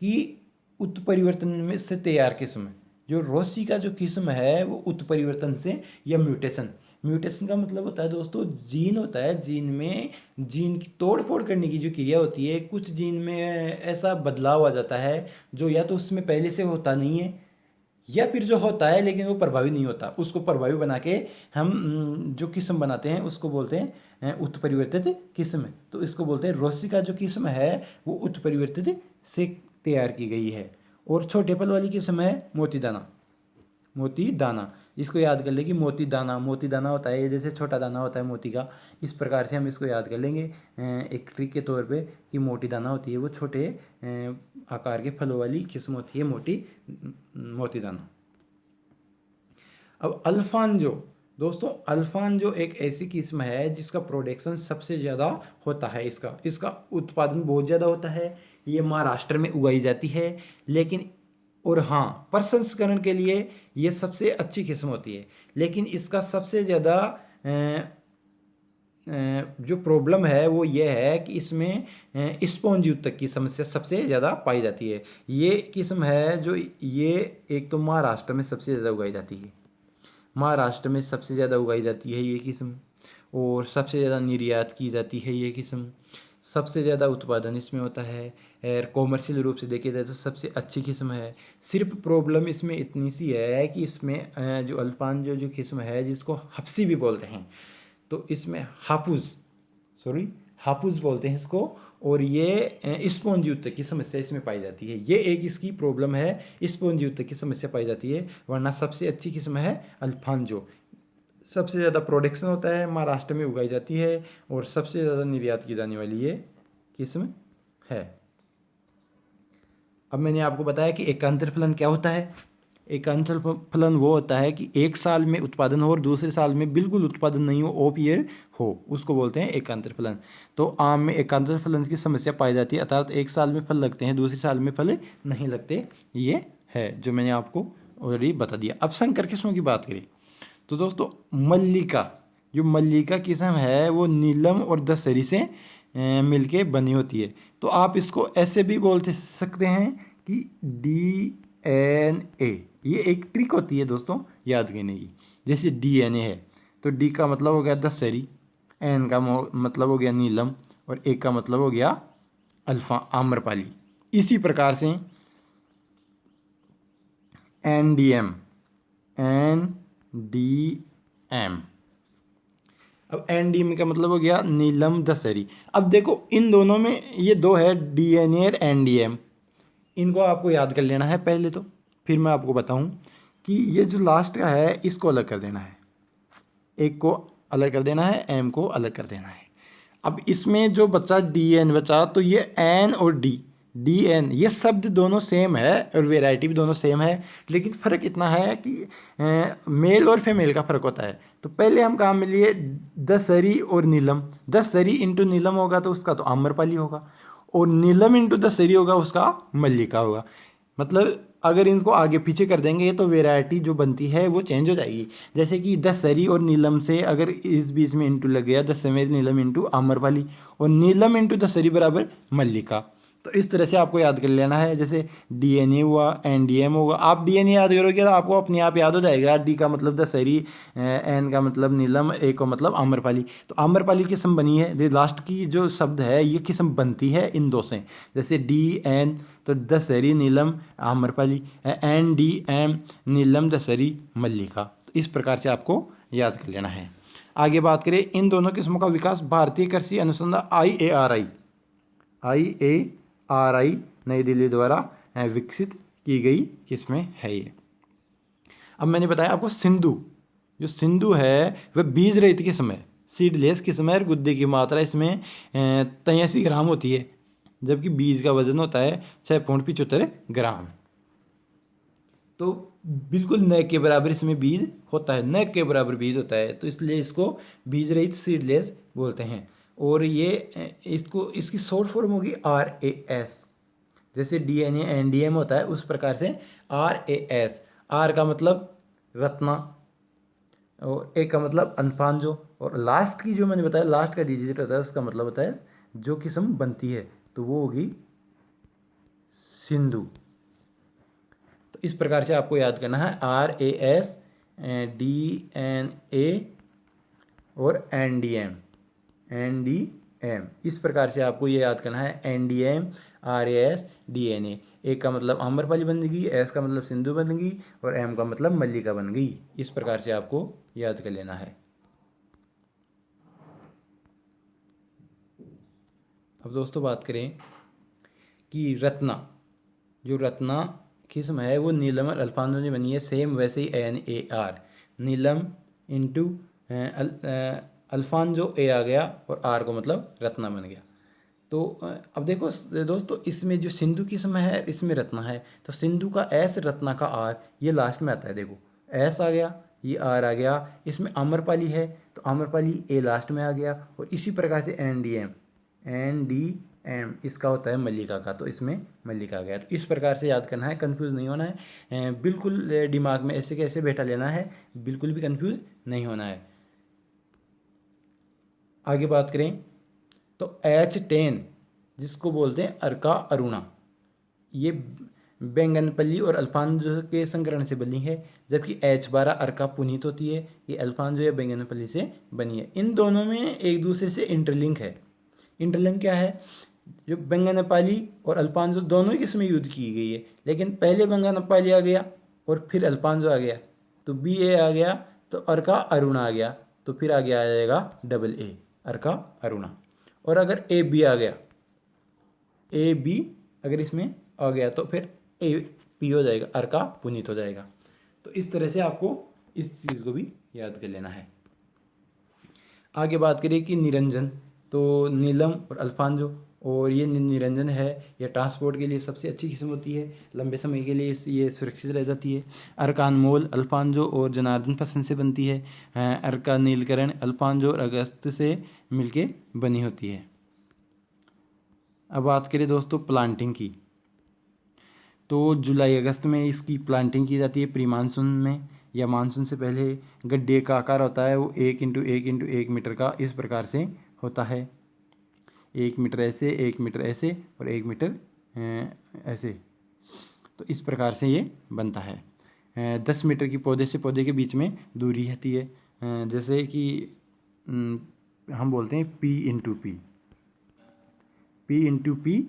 कि उत्परिवर्तन में से तैयार किस्म, जो रोसी का जो किस्म है वो उत्परिवर्तन से या म्यूटेशन। म्यूटेशन का मतलब होता है दोस्तों, जीन होता है, जीन में जीन की तोड़ फोड़ करने की जो क्रिया होती है, कुछ जीन में ऐसा बदलाव आ जाता है जो या तो उसमें पहले से होता नहीं है, या फिर जो होता है लेकिन वो प्रभावी नहीं होता, उसको प्रभावी बना के हम जो किस्म बनाते हैं उसको बोलते हैं उत्परिवर्तित किस्म। तो इसको बोलते हैं रोसी का जो किस्म है वो उत्परिवर्तित से तैयार की गई है। और छोटे फल वाली किस्म है मोती दाना। मोती दाना, इसको याद कर ले कि मोती दाना होता है, ये जैसे छोटा दाना होता है मोती का, इस प्रकार से हम इसको याद कर लेंगे एक ट्रिक के तौर पे, कि मोटी दाना होती है वो छोटे आकार के फलों वाली किस्म होती है मोती दाना। अब अल्फांजो दोस्तों, अल्फांजो एक ऐसी किस्म है जिसका प्रोडक्शन सबसे ज़्यादा होता है, इसका उत्पादन बहुत ज़्यादा होता है। ये महाराष्ट्र में उगाई जाती है, लेकिन और हाँ, प्रसंस्करण के लिए ये सबसे अच्छी किस्म होती है। लेकिन इसका सबसे ज़्यादा जो प्रॉब्लम है वो ये है कि इसमें स्पॉन्ज युक्त की समस्या सबसे ज़्यादा पाई जाती है। ये किस्म है जो ये एक तो महाराष्ट्र में सबसे ज़्यादा उगाई जाती है, महाराष्ट्र में सबसे ज़्यादा उगाई जाती है ये किस्म, और सबसे ज़्यादा निर्यात की जाती है ये किस्म, सबसे ज़्यादा उत्पादन इसमें होता है, और कॉमर्शियल रूप से देखा जाए तो सबसे अच्छी किस्म है। सिर्फ प्रॉब्लम इसमें इतनी सी है कि इसमें जो अल्फांजो जो किस्म है जिसको हफ्सी भी बोलते हैं, तो इसमें हाफूज बोलते हैं इसको, और ये स्पॉन्ज युक्त की समस्या इसमें पाई जाती है। ये एक इसकी प्रॉब्लम है, स्पॉन्ज युक्त की समस्या पाई जाती है, वरना सबसे अच्छी किस्म है अल्फांजो। सबसे ज़्यादा प्रोडक्शन होता है, महाराष्ट्र में उगाई जाती है, और सबसे ज़्यादा निर्यात की जाने वाली ये किस्म है। अब मैंने आपको बताया कि एकांतर फलन क्या होता है। एकांतर फलन वो होता है कि एक साल में उत्पादन हो और दूसरे साल में बिल्कुल उत्पादन नहीं हो, ऑफ ईयर हो, उसको बोलते हैं एकांतर फलन। तो आम में एकांतर फलन की समस्या पाई जाती है, अर्थात एक साल में फल लगते हैं, दूसरे साल में फल नहीं लगते। ये है जो मैंने आपको ऑलरेडी बता दिया। अब संकर किस्मों की बात करें तो दोस्तों, मल्लिका किस्म है वो नीलम और दशहरी से मिलके बनी होती है। तो आप इसको ऐसे भी बोल सकते हैं कि DNA। ये एक ट्रिक होती है दोस्तों याद करने की। जैसे DNA है तो D का मतलब हो गया दशहरी, N का मतलब हो गया नीलम, और A का मतलब हो गया अल्फा आम्रपाली। इसी प्रकार से NDM। अब NDM का मतलब हो गया नीलम दशहरी। अब देखो इन दोनों में ये दो है DNA और NDM, इनको आपको याद कर लेना है पहले तो, फिर मैं आपको बताऊं कि ये जो लास्ट का है इसको अलग कर देना है, एक को अलग कर देना है, M को अलग कर देना है। अब इसमें जो बचा DN बचा, तो ये N और D DN, ये शब्द दोनों सेम है और वेराइटी भी दोनों सेम है, लेकिन फ़र्क इतना है कि मेल और फीमेल का फ़र्क होता है। तो पहले हम काम में लिए दशहरी और नीलम। दशहरी इंटू नीलम होगा तो उसका तो आम्रपाली होगा, और नीलम इंटू दशहरी होगा उसका मल्लिका होगा। मतलब अगर इनको आगे पीछे कर देंगे तो वेराइटी जो बनती है वो चेंज हो जाएगी। जैसे कि दशहरी और नीलम से अगर इस बीच में इंटू लग गया, दशहरी नीलम इंटू आम्रपाली, और नीलम इंटू दशहरी बराबर मल्लिका। तो इस तरह से आपको याद कर लेना है। जैसे DNA हुआ, NDM होगा। आप DNA याद करोगे तो आपको अपने आप याद हो जाएगा। D का मतलब दशहरी, N का मतलब नीलम, A का मतलब आम्रपाली। तो आम्रपाली किस्म बनी है, ये लास्ट की जो शब्द है ये किस्म बनती है इन दो से। जैसे DN तो दशहरी नीलम आम्रपाली, NDM नीलम दशहरी मल्लिका। तो इस प्रकार से आपको याद कर लेना है। आगे बात करें, इन दोनों किस्मों का विकास भारतीय कृषि अनुसंधान IARI नई दिल्ली द्वारा विकसित की गई किस्में है ये। अब मैंने बताया आपको सिंधु, जो सिंधु है वह बीज रहित किस्म है, सीडलेस किस्म है, और गुद्दे की मात्रा इसमें 83 ग्राम होती है, जबकि बीज का वजन होता है 6.75 ग्राम। तो बिल्कुल न के बराबर इसमें बीज होता है, न के बराबर बीज होता है, तो इसलिए इसको बीज रहित सीडलेस बोलते हैं। और ये इसको इसकी शॉर्ट फॉर्म होगी RAS। जैसे DNA NDM होता है उस प्रकार से RAS। R का मतलब रत्ना, और A का मतलब अल्फांजो, और लास्ट की जो मैंने बताया लास्ट का डिजिट होता है उसका मतलब होता है जो किस्म बनती है, तो वो होगी सिंधु। तो इस प्रकार से आपको याद करना है RAS, DNA और NDM। इस प्रकार से आपको ये याद करना है NDM, RAS, DNA। A का मतलब आम्रपाली बन गई, S का मतलब सिंधु बन गई, और M का मतलब मल्लिका बन गई। इस प्रकार से आपको याद कर लेना है। अब दोस्तों बात करें कि रत्ना, जो रत्ना किस्म है वो नीलम और अल्फांजो ने बनी है, सेम वैसे ही NAR, Neelam into Alfonso A आ गया, और R को मतलब रत्ना बन गया। तो अब देखो दोस्तों, इसमें जो सिंधु किस्म है इसमें रत्ना है, तो सिंधु का S, रत्ना का R, ये लास्ट में आता है। देखो S आ गया, ये R आ गया, इसमें आम्रपाली है तो आम्रपाली A लास्ट में आ गया, और इसी प्रकार से NDM इसका होता है मल्लिका का, तो इसमें मल्लिका आ गया। तो इस प्रकार से याद करना है, कंफ्यूज नहीं होना है, बिल्कुल दिमाग में ऐसे कैसे बैठा लेना है, बिल्कुल भी कंफ्यूज नहीं होना है। आगे बात करें तो H10 जिसको बोलते हैं अर्का अरुणा, ये बैंगनपल्ली और अल्फांजो के संकरण से बनी है, जबकि H12 अर्का पुनीत होती है, ये अल्फांजो या बैंगनपल्ली से बनी है। इन दोनों में एक दूसरे से इंटरलिंक है। इंटरलिंक क्या है, जो बैंगनपल्ली और अल्फांजो दोनों ही किस्में यूज की गई है, लेकिन पहले बैंगनपल्ली आ गया और फिर अल्फांजो आ गया, तो BA आ गया, तो अर्का अरुणा आ गया, तो फिर आगे आ जाएगा AA अर्का अरुणा। और अगर AB आ गया, AB अगर इसमें आ गया तो फिर AP हो जाएगा, अर्का पुनीत हो जाएगा। तो इस तरह से आपको इस चीज़ को भी याद कर लेना है। आगे बात करिए कि निरंजन, तो नीलम और अल्फांजो, और ये निरंजन है, ये ट्रांसपोर्ट के लिए सबसे अच्छी किस्म होती है, लंबे समय के लिए ये सुरक्षित रह जाती है। अर्का अनमोल अल्फांजो और जनार्दन पसंद से बनती है। अर्का नीलकरण अल्फांजो और अगस्त से मिलके बनी होती है। अब बात करें दोस्तों प्लांटिंग की, तो जुलाई अगस्त में इसकी प्लांटिंग की जाती है प्री मानसून में, या मानसून से पहले। गड्ढे का आकार होता है वो 1 × 1 × 1 मीटर का इस प्रकार से होता है, 1 मीटर ऐसे, 1 मीटर ऐसे, और 1 मीटर ऐसे। तो इस प्रकार से ये बनता है। 10 मीटर की पौधे से पौधे के बीच में दूरी रहती है। जैसे कि हम बोलते हैं P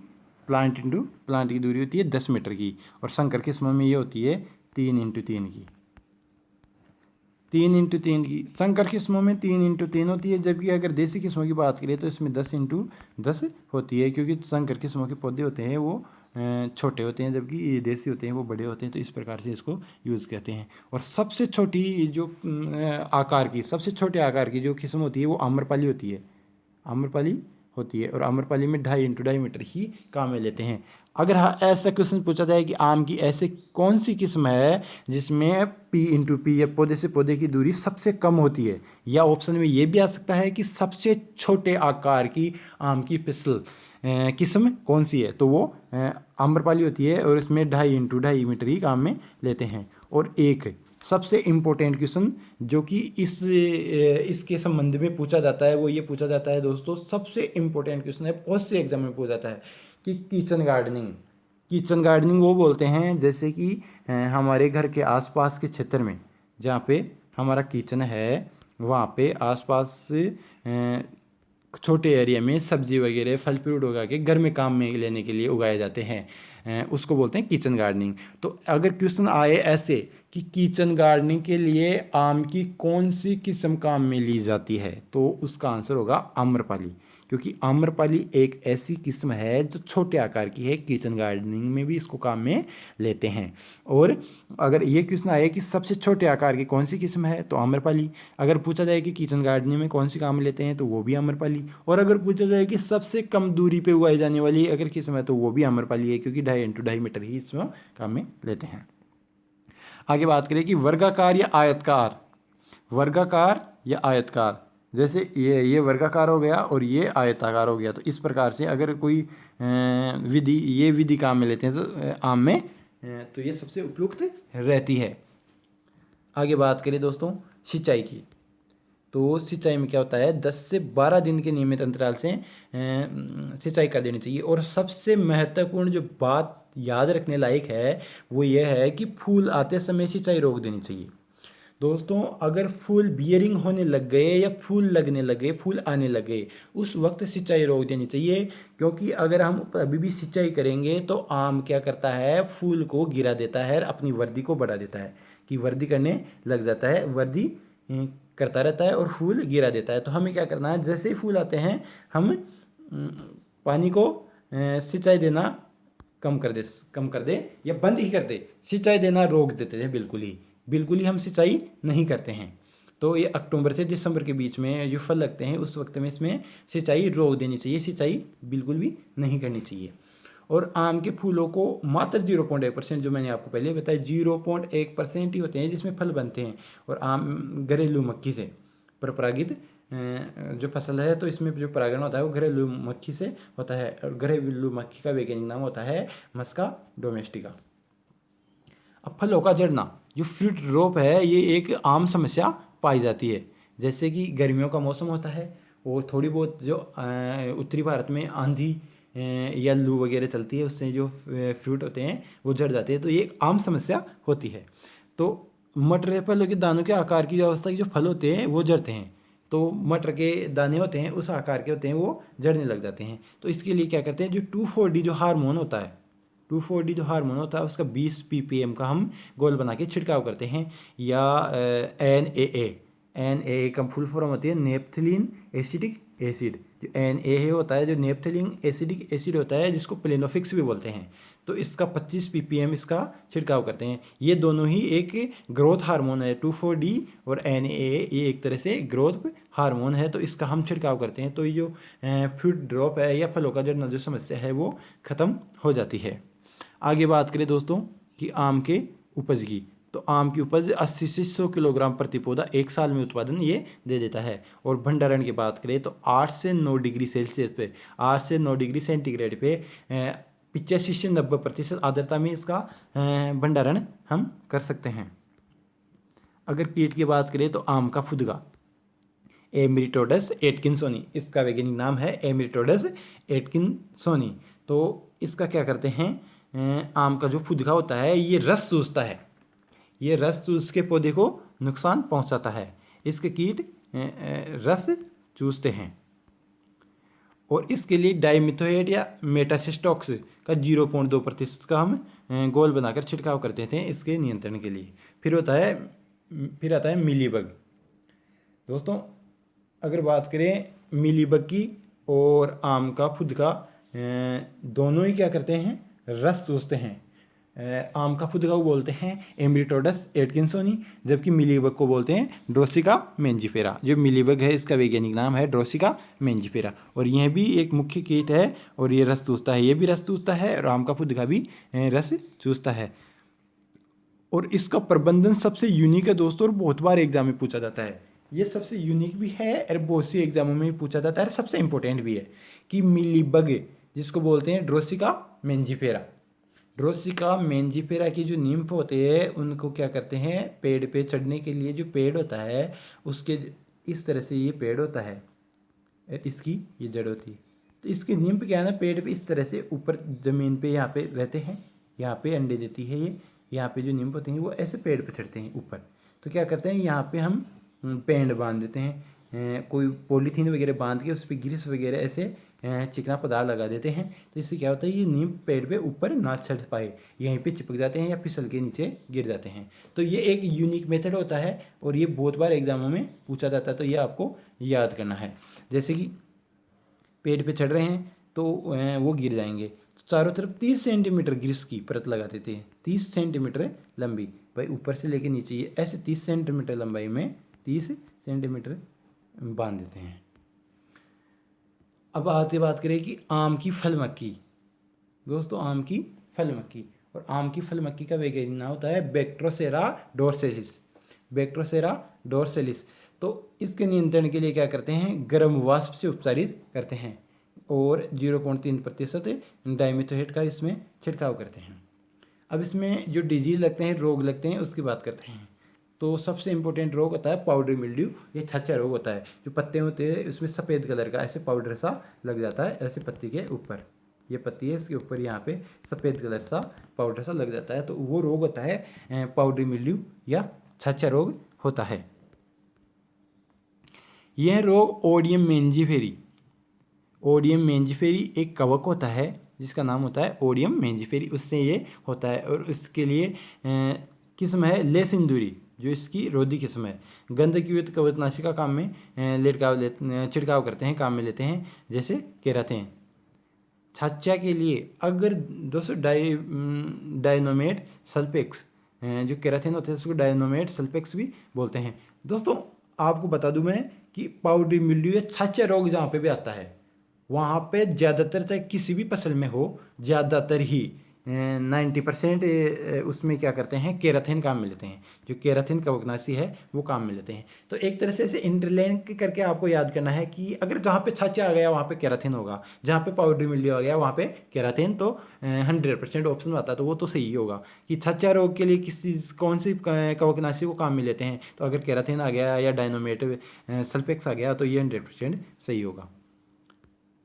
प्लांट इंटू प्लांट की दूरी होती है 10 मीटर की, और संकर किस्मों में ये होती है 3 × 3 की। 3 × 3 की संकर किस्मों में 3 × 3 होती है, जबकि अगर देसी किस्मों की बात करें तो इसमें 10 × 10 होती है, क्योंकि संकर किस्मों के पौधे होते हैं वो छोटे होते हैं, जबकि ये देसी होते हैं वो बड़े होते हैं। तो इस प्रकार से इसको यूज़ करते हैं। और सबसे छोटी जो सबसे छोटे आकार की जो किस्म होती है वो आम्रपाली होती है। आम्रपाली होती है और आम्रपाली में 2.5 × 2.5 मीटर ही काम में लेते हैं। अगर हाँ ऐसा क्वेश्चन पूछा जाए कि आम की ऐसे कौन सी किस्म है जिसमें P/P या पौधे से पौधे की दूरी सबसे कम होती है, या ऑप्शन में ये भी आ सकता है कि सबसे छोटे आकार की आम की फिसल किस्म कौन सी है, तो वो आम्रपाली होती है और इसमें 2.5 × 2.5 मीटर ही काम में लेते हैं। और एक सबसे इम्पोर्टेंट क्वेश्चन जो कि इसके संबंध में पूछा जाता है वो ये पूछा जाता है दोस्तों, सबसे इम्पोर्टेंट क्वेश्चन है, बहुत से एग्जाम में पूछा जाता है कि किचन गार्डनिंग वो बोलते हैं जैसे कि हमारे घर के आसपास के क्षेत्र में जहाँ पे हमारा किचन है वहाँ पे आसपास छोटे एरिया में सब्जी वगैरह फल फ्रूट उगा के घर में काम में लेने के लिए उगाए जाते हैं, उसको बोलते हैं किचन गार्डनिंग। तो अगर क्वेश्चन आए ऐसे कि किचन गार्डनिंग के लिए आम की कौन सी किस्म काम में ली जाती है, तो उसका आंसर होगा आम्रपाली, क्योंकि आम्रपाली एक ऐसी किस्म है जो छोटे आकार की है, किचन गार्डनिंग में भी इसको काम में लेते हैं। और अगर ये क्वेश्चन आए कि सबसे छोटे आकार की कौन सी किस्म है, तो आम्रपाली। अगर पूछा जाए कि किचन गार्डनिंग में कौन सी काम में लेते हैं, तो वो भी आम्रपाली। और अगर पूछा जाए कि सबसे कम दूरी पे उगाई जाने वाली अगर किस्म है, तो वो भी आम्रपाली है, क्योंकि 2.5 × 2.5 मीटर ही इसमें काम में लेते हैं। आगे बात करें कि वर्गाकार या आयतकार, वर्गाकार या आयतकार, जैसे ये वर्गाकार हो गया और ये आयताकार हो गया, तो इस प्रकार से अगर कोई ये विधि काम में लेते हैं तो आम में तो ये सबसे उपयुक्त रहती है। आगे बात करें दोस्तों सिंचाई की, तो सिंचाई में क्या होता है 10 से 12 दिन के नियमित अंतराल से सिंचाई कर देनी चाहिए। और सबसे महत्वपूर्ण जो बात याद रखने लायक है वो ये है कि फूल आते समय सिंचाई रोक देनी चाहिए। दोस्तों अगर फूल बियरिंग होने लग गए या फूल लगने लगे, फूल आने लगे, उस वक्त सिंचाई रोक देनी चाहिए, क्योंकि अगर हम अभी भी सिंचाई करेंगे तो आम क्या करता है, फूल को गिरा देता है, अपनी वर्दी को बढ़ा देता है, कि वर्दी करने लग जाता है, वर्दी करता रहता है और फूल गिरा देता है। तो हमें क्या करना है, जैसे ही फूल आते हैं हम पानी को सिंचाई देना कम कर दे या बंद ही कर दे, सिंचाई देना रोक देते हैं, बिल्कुल ही हम सिंचाई नहीं करते हैं। तो ये अक्टूबर से दिसंबर के बीच में जो फल लगते हैं उस वक्त में इसमें सिंचाई रोक देनी चाहिए, सिंचाई बिल्कुल भी नहीं करनी चाहिए। और आम के फूलों को मात्र 0.1%, जो मैंने आपको पहले बताया 0.1% ही होते हैं जिसमें फल बनते हैं। और आम घरेलू मक्खी से परपरागित जो फसल है, तो इसमें जो परागण होता है वो घरेलू मक्खी से होता है, और घरेलू मक्खी का वैज्ञानिक नाम होता है मस्का डोमेस्टिका। अब फलों का झड़ना, जो फ्रूट ड्रॉप है, ये एक आम समस्या पाई जाती है। जैसे कि गर्मियों का मौसम होता है और थोड़ी बहुत जो उत्तरी भारत में आंधी या लू वगैरह चलती है, उससे जो फ्रूट होते हैं वो झड़ जाते हैं, तो ये एक आम समस्या होती है। तो मटर फलों के दानों के आकार की अवस्था के जो फल होते हैं वो झड़ते हैं, तो मटर के दाने होते हैं उस आकार के होते हैं, वो झड़ने लग जाते हैं। तो इसके लिए क्या करते हैं, जो 2,4-D जो हार्मोन होता है, 2,4-D जो हार्मोन होता है उसका 20 ppm का हम गोल बना के छिड़काव करते हैं, या NAA का फुल फॉर्म होती है नेप्थलीन एसिडिक एसिड। जो NAA होता है, जो नेप्थलीन एसिडिक एसिड होता है, जिसको प्लेनोफिक्स भी बोलते हैं, तो इसका 25 ppm इसका छिड़काव करते हैं। ये दोनों ही एक ग्रोथ हार्मोन है, 2,4-D और NAA, ये एक तरह से ग्रोथ हार्मोन है, तो इसका हम छिड़काव करते हैं, तो ये जो फ्रूट ड्रॉप है या फलों का झड़ना जो समस्या है वो ख़त्म हो जाती है। आगे बात करें दोस्तों कि आम के उपज की, तो आम की उपज 80 से 100 किलोग्राम प्रति पौधा एक साल में उत्पादन ये दे देता है। और भंडारण की बात करें तो 8 से 9 डिग्री सेल्सियस पे, 8 से 9 डिग्री सेंटीग्रेड पे 85 से 90% आर्द्रता में इसका भंडारण हम कर सकते हैं। अगर कीट की बात करें तो आम का फुदगा एमेरिटोडस एटकिंसोनी, इसका वैज्ञानिक नाम है एमेरिटोडस एटकिंसोनी। तो इसका क्या करते हैं, आम का जो फुदगा होता है ये रस चूसता है, ये रस चूस के पौधे को नुकसान पहुंचाता है, इसके कीट रस चूसते हैं। और इसके लिए डाइमिथोएट या मेटासिस्टॉक्स का 0.2% का हम गोल बनाकर छिड़काव करते थे इसके नियंत्रण के लिए। फिर आता है मिलीबग। दोस्तों अगर बात करें मिलीबग की और आम का फुदका, दोनों ही क्या करते हैं, रस चूसते हैं। आम का खुद को बोलते हैं एम्ब्रिटोडस एटकिंसोनी, जबकि मिलीबग को बोलते हैं ड्रोसिका मेंजिफेरा। जो मिलीबग है इसका वैज्ञानिक नाम है ड्रोसिका मेंजिफेरा, और यह भी एक मुख्य कीट है और ये रस चूसता है, ये भी रस चूसता है और आम का खुद का भी रस चूसता है। और इसका प्रबंधन सबसे यूनिक है दोस्तों, और बहुत बार एग्जाम में पूछा जाता है। ये सबसे यूनिक भी है और बहुत सी एग्जामों में पूछा जाता है, सबसे इंपॉर्टेंट भी है कि मिलीबग जिसको बोलते हैं ड्रोसिका मेंजिफेरा, ड्रोसिका मेंजिफेरा की जो निम्फ होते हैं उनको क्या करते हैं, पेड़ पे चढ़ने के लिए जो पेड़ होता है उसके इस तरह से ये पेड़ होता है, इसकी ये जड़ होती है, तो इसकी निम्फ क्या है ना, पेड़ पे इस तरह से ऊपर ज़मीन पे यहाँ पे रहते हैं, यहाँ पे अंडे देती है ये, यहाँ पे जो निम्फ होते हैं वो ऐसे पेड़ पे चढ़ते हैं ऊपर। तो क्या करते हैं, यहाँ पे हम पेड़ बांध देते हैं, कोई पॉलीथीन वगैरह बांध के उस पर ग्रीस वगैरह ऐसे चिकना पदार्थ लगा देते हैं, तो इससे क्या होता है, ये नीम पेड़ पे ऊपर ना चढ़ पाए, यहीं पे चिपक जाते हैं या फिसल के नीचे गिर जाते हैं। तो ये एक यूनिक मेथड होता है और ये बहुत बार एग्जामों में पूछा जाता है, तो ये आपको याद करना है। जैसे कि पेड़ पे चढ़ रहे हैं तो वो गिर जाएंगे, तो चारों तरफ 30 सेंटीमीटर ग्रीस की परत लगा देते हैं, 30 सेंटीमीटर लंबी, भाई ऊपर से लेके नीचे ये ऐसे 30 सेंटीमीटर लंबाई में 30 सेंटीमीटर बांध देते हैं। अब आते बात करें कि आम की फल मक्खी, दोस्तों आम की फल मक्खी, और आम की फल मक्खी का वैज्ञानिक नाम होता है बैक्ट्रोसेरा डोर्सेलिस, बैक्ट्रोसेरा डोर्सेलिस। तो इसके नियंत्रण के लिए क्या करते हैं, गर्म वाष्प से उपचारित करते हैं और 0.3% डाइमिथोएट का इसमें छिड़काव करते हैं। अब इसमें जो डिजीज लगते हैं, रोग लगते हैं, उसकी बात करते हैं। तो सबसे इंपॉर्टेंट रोग होता है पाउडर मिल्ड्यू, ये छाछा रोग होता है, जो पत्ते होते हैं उसमें सफ़ेद कलर का ऐसे पाउडर सा लग जाता है, ऐसे पत्ती के ऊपर, ये पत्ती है इसके ऊपर यहाँ पे सफ़ेद कलर सा पाउडर सा लग जाता है, तो वो रोग होता है पाउडर मिल्ड्यू या छाछा रोग होता है। यह रोग ओडियम मेंजिफेरी, ओडियम मेंजिफेरी एक कवक होता है जिसका नाम होता है ओडियम मेंजिफेरी, उससे ये होता है, और इसके लिए किस्म है लेसिंदुरी, जो इसकी रोधी किस्म है। गंधकयुक्त कवकनाशी का काम में छिड़काव करते हैं, काम में लेते हैं, जैसे केरातिन। छाछा के लिए अगर दोस्तों डायनोमेट सल्फेक्स, जो केरातिन होते हैं उसको डायनोमेट सल्फेक्स भी बोलते हैं। दोस्तों आपको बता दूं मैं कि पाउडर मिल्ड्यू या छाछा रोग जहाँ पे भी आता है वहाँ पे ज़्यादातर, चाहे किसी भी फसल में हो, ज़्यादातर ही 90% उसमें क्या करते हैं, केराथिन काम में लेते हैं, जो केराथिन कवकनाशी है वो काम में लेते हैं। तो एक तरह से ऐसे इंटरलिंक करके आपको याद करना है कि अगर जहाँ पे छाछा आ गया वहाँ पे केराथिन होगा, जहाँ पे पाउडर मिल्ड्यू आ गया वहाँ पे केराथिन, तो 100% ऑप्शन आता है, तो वो तो सही होगा कि छाछा रोग के लिए किसी कौन सी कवकनाशी को काम में लेते हैं, तो अगर केराथिन आ गया या डायनोमेट सल्फेक्स आ गया तो ये 100% सही होगा।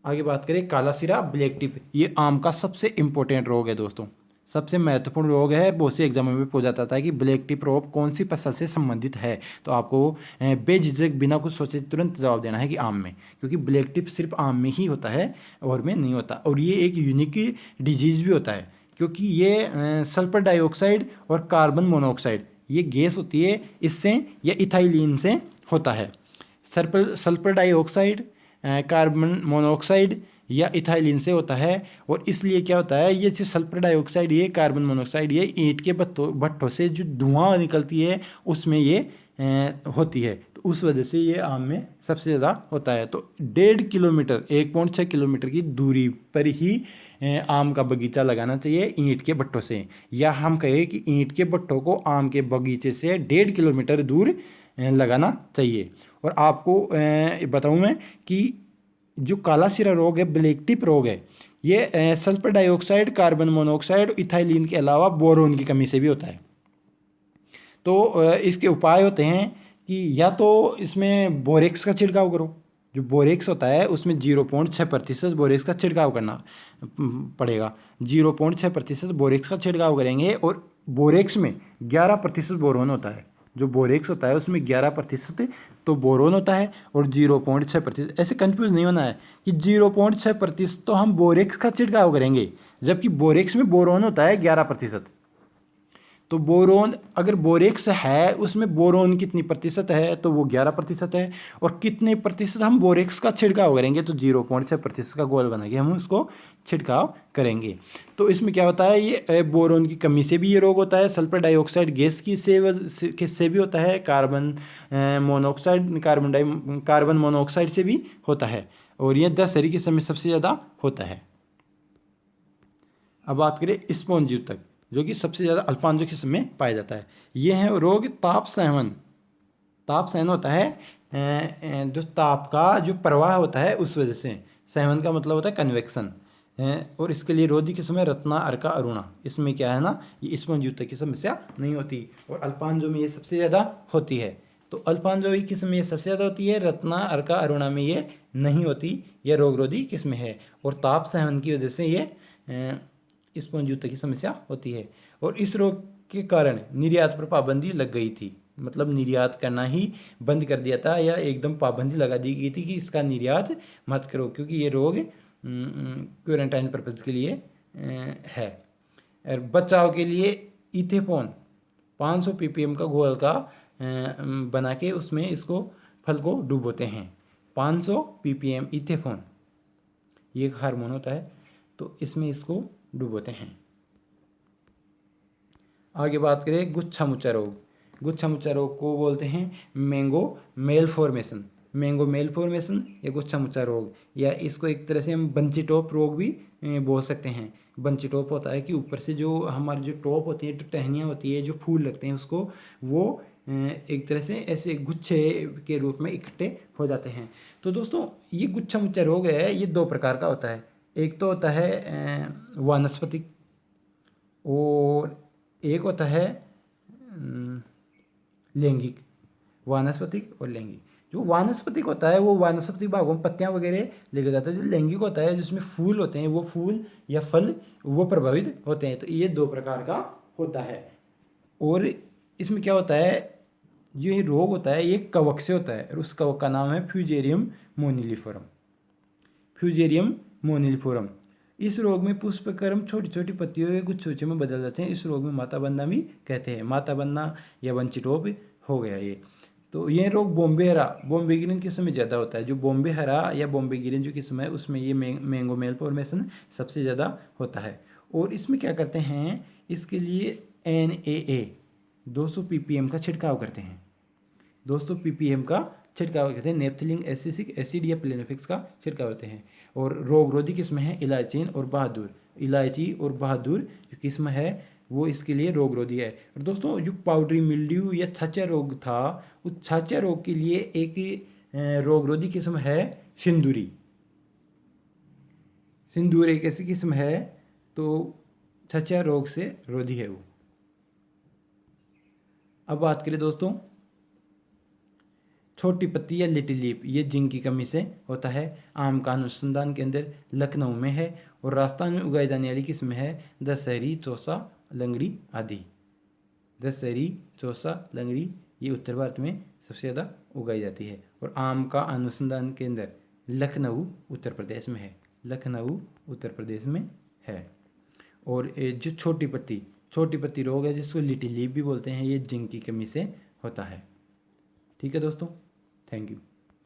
आगे बात करें काला सिरा ब्लैक टिप, ये आम का सबसे इंपॉर्टेंट रोग है दोस्तों, सबसे महत्वपूर्ण रोग है। बहुत से एग्जामों में पूछा जाता है कि ब्लैक टिप रोग कौन सी फसल से संबंधित है, तो आपको बेझिझक बिना कुछ सोचे तुरंत जवाब देना है कि आम में, क्योंकि ब्लैक टिप सिर्फ आम में ही होता है और में नहीं होता, और ये एक यूनिक डिजीज भी होता है, क्योंकि ये सल्फर डाइऑक्साइड और कार्बन मोनोऑक्साइड ये गैस होती है, इससे या इथाइलिन से होता है। सल्फर डाइऑक्साइड, कार्बन मोनोऑक्साइड या इथाइलिन से होता है, और इसलिए क्या होता है, ये जो सल्फर डाइऑक्साइड, ये कार्बन मोनोऑक्साइड, ये ईंट के भट्ठों से जो धुआं निकलती है उसमें ये होती है, तो उस वजह से ये आम में सबसे ज़्यादा होता है। तो 1.5 किलोमीटर 1.6 किलोमीटर की दूरी पर ही आम का बगीचा लगाना चाहिए ईंट के भट्ठों से, या हम कहें कि ईंट के भट्ठों को आम के बगीचे से 1.5 किलोमीटर दूर लगाना चाहिए। और आपको बताऊं मैं कि जो काला सिरा रोग है, ब्लैक टिप रोग है, ये sulphur dioxide, carbon monoxide, ethylene के अलावा बोरोन की कमी से भी होता है। तो इसके उपाय होते हैं कि या तो इसमें बोरेक्स का छिड़काव करो, जो बोरेक्स होता है उसमें 0.6% बोरेक्स का छिड़काव करना पड़ेगा, 0.6% बोरेक्स का छिड़काव करेंगे, और बोरेक्स में 11% बोरोन होता है, जो बोरेक्स होता है उसमें 11% तो बोरोन होता है और 0.6%, ऐसे कंफ्यूज नहीं होना है कि 0.6% तो हम बोरेक्स का छिड़काव करेंगे, जबकि बोरेक्स में बोरोन होता है 11%। तो बोरोन अगर बोरेक्स है उसमें बोरोन कितनी प्रतिशत है, तो वो 11% है। और कितने प्रतिशत हम बोरेक्स का छिड़काव करेंगे, तो 0.6% का घोल बना के हम उसको छिड़काव करेंगे। तो इसमें क्या होता है, ये बोरोन की कमी से भी ये रोग होता है, सल्फर डाइऑक्साइड गैस की से भी होता है, कार्बन मोनोऑक्साइड से भी होता है, और ये दशहरी के समय सबसे ज़्यादा होता है। अब बात करें स्पॉन्जियोतक, जो कि सबसे ज़्यादा अल्पांजो किस्म में पाया जाता है। ये है रोग ताप सहन होता है, जो ताप का जो प्रवाह होता है उस वजह से। सहन का मतलब होता है कन्वेक्शन। और इसके लिए रोधी किस्म है रत्ना, अर्का, अरुणा। इसमें क्या है ना, ये स्पॉन्जियोतक की समस्या नहीं होती, और अल्पांजो में ये सबसे ज़्यादा होती है। तो अल्पांजो की किस्म में ये सबसे ज़्यादा होती है, रत्ना, अर्का, अरुणा में ये नहीं होती, यह रोगरोधी किस्म है। और ताप सहन की वजह से ये स्पॉन्जियोतक की समस्या होती है। और इस रोग के कारण निर्यात पर पाबंदी लग गई थी, मतलब निर्यात करना ही बंद कर दिया था, या एकदम पाबंदी लगा दी गई थी कि इसका निर्यात मत करो, क्योंकि ये रोग क्वारंटाइन पर्पज़ के लिए है। और बचाव के लिए इथेफोन 500 ppm का घोल का बना के उसमें इसको फल को डुबोते हैं। 500 ppm इथेफोन, ये एक हार्मोन होता है, तो इसमें इसको डुबोते हैं। आगे बात करें गुच्छा मुच्छा रोग। गुच्छा मुच्छा रोग को बोलते हैं मैंगो मेल फॉर्मेशन या गुच्छा मुच्छा रोग, या इसको एक तरह से हम बंची टॉप रोग भी बोल सकते हैं। बंची टॉप होता है कि ऊपर से जो हमारी जो टॉप होती है, जो टहनियाँ होती है, जो फूल लगते हैं, उसको वो एक तरह से ऐसे गुच्छे के रूप में इकट्ठे हो जाते हैं। तो दोस्तों ये गुच्छा मुच्छा रोग है, ये 2 प्रकार का होता है। एक तो होता है वानस्पतिक, और एक होता है लैंगिक। वानस्पतिक और लैंगिक। जो वानस्पतिक होता है वो वानस्पतिक भागों में पत्तियां वगैरह लेके जाता है। जो लैंगिक होता है जिसमें फूल होते हैं, वो फूल या फल वो प्रभावित होते हैं। तो ये 2 प्रकार का होता है। और इसमें क्या होता है, जो ये रोग होता है ये कवक से होता है, और उस कवक का नाम है फ्यूजेरियम मोनिलिफोरम। इस रोग में पुष्पक्रम छोटी छोटी पत्तियों के कुछ गुच्छों में बदल जाते हैं। इस रोग में माता बनना भी कहते हैं, माता बनना या वंचिटोप हो गया ये। तो ये रोग बॉम्बे ग्रीन किस्म में ज़्यादा होता है। जो बॉम्बे हरा या बॉम्बे ग्रीन जो किस्म है उसमें ये मैंगो मेल फॉर्मेशन सबसे ज़्यादा होता है। और इसमें क्या करते हैं, इसके लिए NaA 200 ppm का छिड़काव करते हैं। 200 ppm का छिड़काव करते हैं। नेप्थिलिन एसिटिक एसिड या प्लेनोफिक्स का छिड़काव करते हैं। और रोगरोधी किस्म है इलायची और बहादुर जो किस्म है वो इसके लिए रोगरोधी है। और दोस्तों जो पाउडरी मिल्ड्यू या छाछा रोग था, उस छाछा रोग के लिए एक रोगरोधी किस्म है सिंदूर एक ऐसी किस्म है, तो छाछा रोग से रोधी है वो। अब बात करें दोस्तों छोटी पत्ती या लिटिल लीफ, ये जिंक की कमी से होता है। आम का अनुसंधान केंद्र लखनऊ में है, और राजस्थान में उगाई जाने वाली किस्म है दशहरी, चौसा, लंगड़ी आदि। दशहरी, चौसा, लंगड़ी ये उत्तर भारत में सबसे ज़्यादा उगाई जाती है। और आम का अनुसंधान केंद्र लखनऊ उत्तर प्रदेश में है। और जो छोटी पत्ती रोग है जिसको लिटिल लीफ भी बोलते हैं, ये जिंक की कमी से होता है। ठीक है दोस्तों, थैंक यू।